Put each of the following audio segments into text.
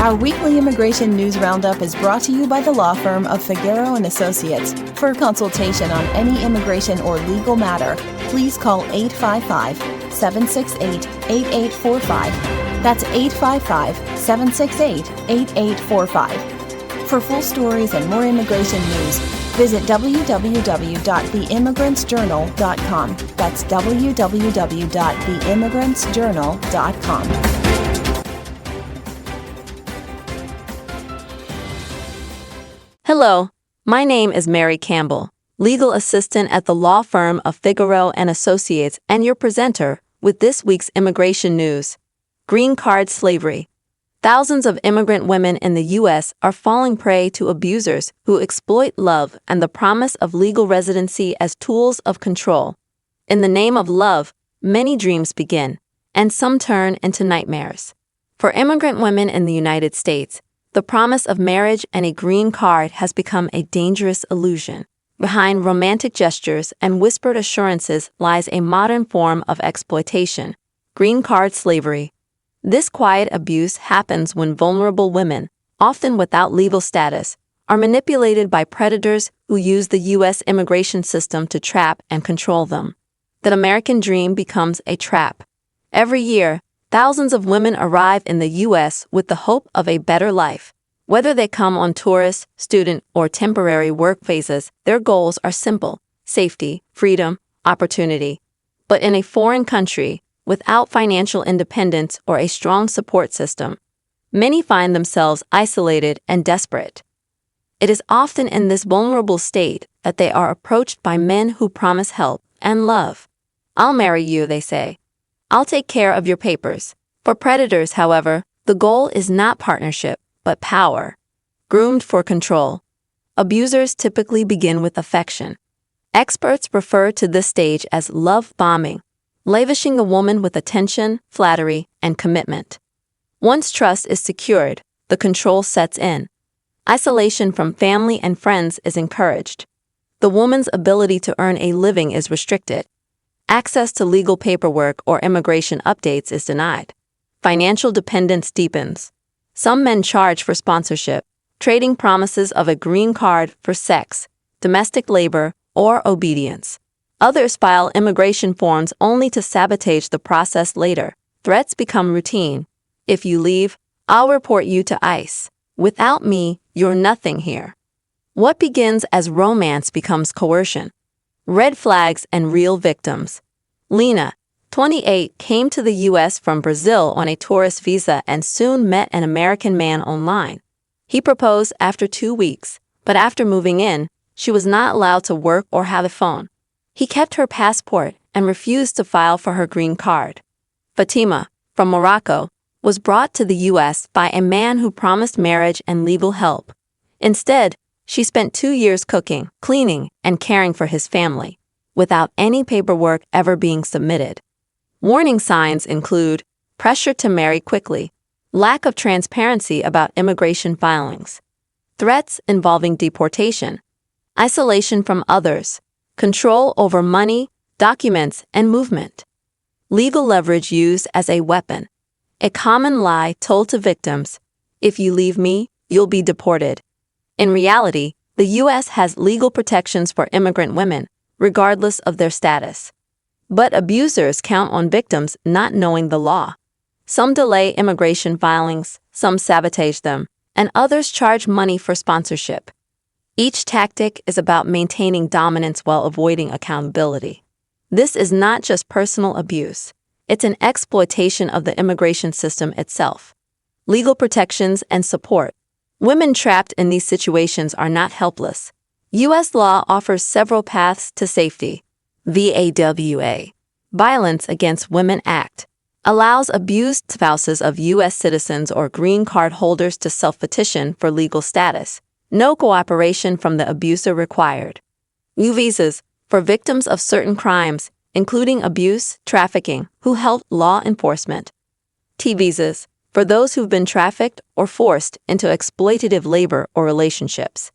Our weekly immigration news roundup is brought to you by the law firm of Figeroux Associates. For consultation on any immigration or legal matter, please call 855-768-8845. That's 855-768-8845. For full stories and more immigration news, visit www.theimmigrantsjournal.com. That's www.theimmigrantsjournal.com. Hello, my name is Mary Campbell, legal assistant at the law firm of Figeroux Associates and your presenter with this week's immigration news. Green card slavery. Thousands of immigrant women in the U.S. are falling prey to abusers who exploit love and the promise of legal residency as tools of control. In the name of love, many dreams begin, and some turn into nightmares. For immigrant women in the United States, the promise of marriage and a green card has become a dangerous illusion. Behind romantic gestures and whispered assurances lies a modern form of exploitation, green card slavery. This quiet abuse happens when vulnerable women, often without legal status, are manipulated by predators who use the U.S. immigration system to trap and control them. The American dream becomes a trap. Every year, thousands of women arrive in the U.S. with the hope of a better life. Whether they come on tourist, student, or temporary work visas, their goals are simple: safety, freedom, opportunity. But in a foreign country, without financial independence or a strong support system, many find themselves isolated and desperate. It is often in this vulnerable state that they are approached by men who promise help and love. "I'll marry you," they say. "I'll take care of your papers." For predators, however, the goal is not partnership, but power. Groomed for control. Abusers typically begin with affection. Experts refer to this stage as love bombing, lavishing a woman with attention, flattery, and commitment. Once trust is secured, the control sets in. Isolation from family and friends is encouraged. The woman's ability to earn a living is restricted. Access to legal paperwork or immigration updates is denied. Financial dependence deepens. Some men charge for sponsorship, trading promises of a green card for sex, domestic labor, or obedience. Others file immigration forms only to sabotage the process later. Threats become routine. "If you leave, I'll report you to ICE. Without me, you're nothing here." What begins as romance becomes coercion. Red flags and real victims. Lena, 28, came to the U.S. from Brazil on a tourist visa and soon met an American man online. He proposed after 2 weeks, but after moving in, she was not allowed to work or have a phone. He kept her passport and refused to file for her green card. Fatima, from Morocco, was brought to the U.S. by a man who promised marriage and legal help. Instead, she spent 2 years cooking, cleaning, and caring for his family, without any paperwork ever being submitted. Warning signs include pressure to marry quickly, lack of transparency about immigration filings, threats involving deportation, isolation from others, control over money, documents, and movement. Legal leverage used as a weapon. A common lie told to victims: "If you leave me, you'll be deported." In reality, the U.S. has legal protections for immigrant women, regardless of their status. But abusers count on victims not knowing the law. Some delay immigration filings, some sabotage them, and others charge money for sponsorship. Each tactic is about maintaining dominance while avoiding accountability. This is not just personal abuse. It's an exploitation of the immigration system itself. Legal protections and support. Women trapped in these situations are not helpless. U.S. law offers several paths to safety. VAWA, Violence Against Women Act, allows abused spouses of U.S. citizens or green card holders to self-petition for legal status. No cooperation from the abuser required. U visas, for victims of certain crimes, including abuse, trafficking, who help law enforcement. T visas, for those who've been trafficked or forced into exploitative labor or relationships.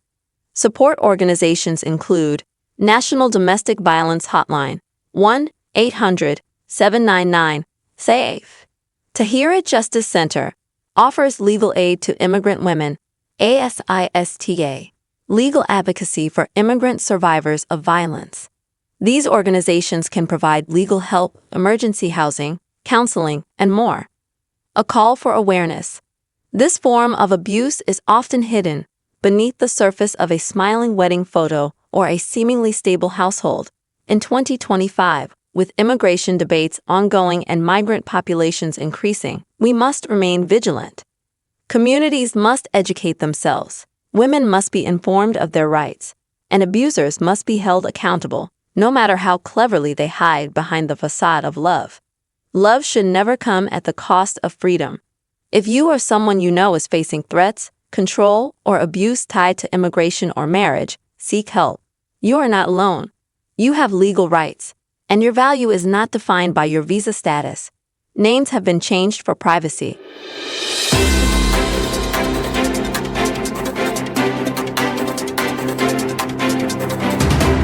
Support organizations include National Domestic Violence Hotline, 1-800-799-SAFE. Tahirih Justice Center, offers legal aid to immigrant women, ASISTA, legal advocacy for immigrant survivors of violence. These organizations can provide legal help, emergency housing, counseling, and more. A call for awareness. This form of abuse is often hidden beneath the surface of a smiling wedding photo or a seemingly stable household. In 2025, with immigration debates ongoing and migrant populations increasing, we must remain vigilant. Communities must educate themselves, women must be informed of their rights, and abusers must be held accountable, no matter how cleverly they hide behind the facade of love. Love should never come at the cost of freedom. If you or someone you know is facing threats, control, or abuse tied to immigration or marriage, seek help. You are not alone. You have legal rights, and your value is not defined by your visa status. Names have been changed for privacy.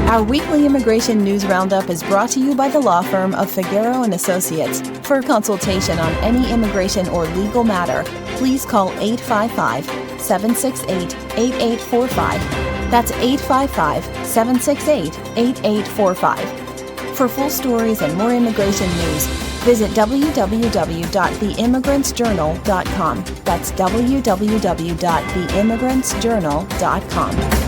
Our weekly immigration news roundup is brought to you by the law firm of Figeroux Associates. For consultation on any immigration or legal matter, please call 855-768-8845. That's 855-768-8845. For full stories and more immigration news, visit www.theimmigrantsjournal.com. That's www.theimmigrantsjournal.com.